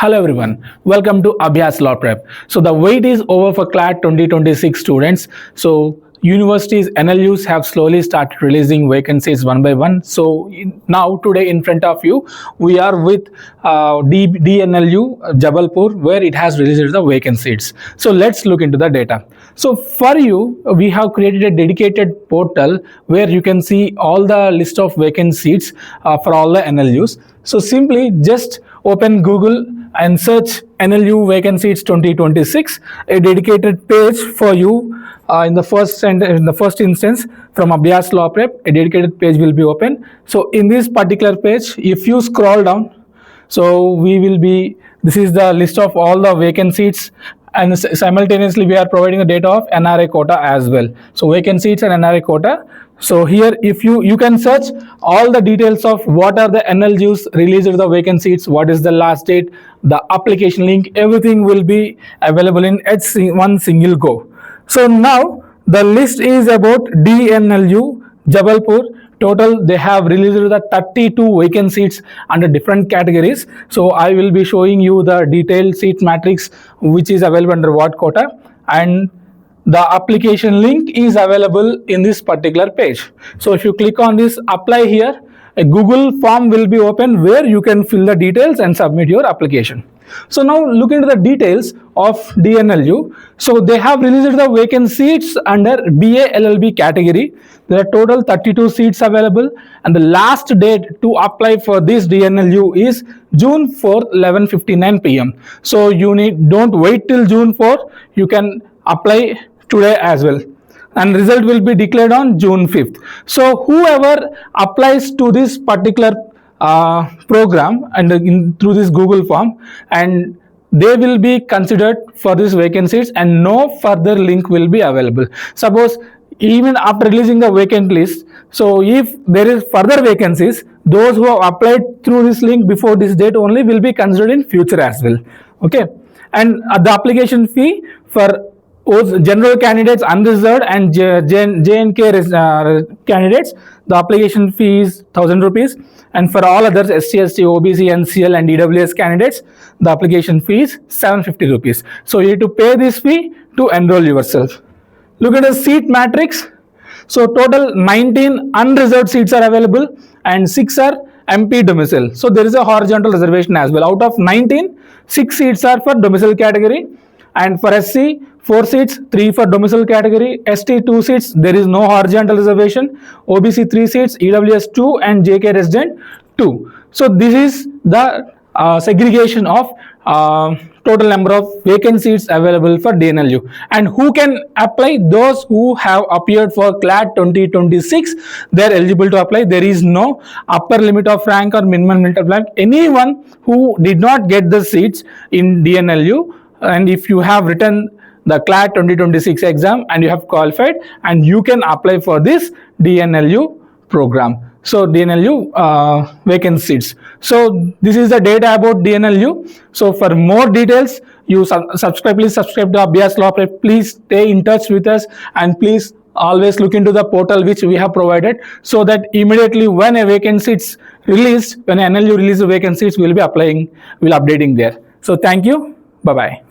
Hello everyone, welcome to Abhyaas Law Prep. So the wait is over for CLAT 2026 students. So universities, NLUs have slowly started releasing vacancies one by one. So now today in front of you, we are with DNLU Jabalpur, where it has released the vacancies. So let's look into the data. So for you, we have created a dedicated portal where you can see all the list of vacancies for all the NLUs. So simply just open Google and search NLU vacancies 2026, a dedicated page for you in the first instance from Abhyaas Law Prep. A dedicated page will be open. So in this particular page, if you scroll down, so this is the list of all the vacancies, and simultaneously we are providing the data of NRI quota as well. So vacancies and NRI quota. So here if you can search all the details of what are the NLUs released the vacancies, what is the last date, the application link, everything will be available in one single go. So now the list is about DNLU Jabalpur. Total they have released the 32 vacancies under different categories. So I will be showing you the detailed seat matrix which is available under what quota, and the application link is available in this particular page. So if you click on this apply here, a Google form will be open where you can fill the details and submit your application. So now look into the details of DNLU. So they have released the vacancies under BA LLB category. There are total 32 seats available, and the last date to apply for this DNLU is June 4, 11:59 p.m. So you don't wait till June 4. You can apply today as well, and result will be declared on June 5th. So whoever applies to this particular program and through this Google form, and they will be considered for these vacancies, and no further link will be available. Suppose even after releasing the vacant list, so if there is further vacancies, those who have applied through this link before this date only will be considered in future as well. Okay, and the application fee for general candidates, unreserved, and JNK candidates, the application fee is 1,000 rupees, and for all others SC, ST, OBC, NCL, and EWS candidates, the application fee is 750 rupees. So you need to pay this fee to enroll yourself. Look at the seat matrix. So total 19 unreserved seats are available, and 6 are MP domicile. So there is a horizontal reservation as well. Out of 19, 6 seats are for domicile category, and for SC 4 seats, 3 for domicile category, ST 2 seats, there is no horizontal reservation, OBC 3 seats, EWS 2, and JK resident 2. So this is the segregation of total number of vacancies available for DNLU. And who can apply? Those who have appeared for CLAT 2026, they are eligible to apply. There is no upper limit of rank or minimum limit of rank. Anyone who did not get the seats in DNLU, and if you have written the CLAT 2026 exam and you have qualified, and you can apply for this DNLU program. So DNLU vacant seats. So this is the data about DNLU. So for more details, you please subscribe to Abhyaas Law Prep. Please stay in touch with us, and please always look into the portal which we have provided, so that immediately when a vacancy is released, when NLU releases vacancies, we will be updating there. So thank you. Bye bye.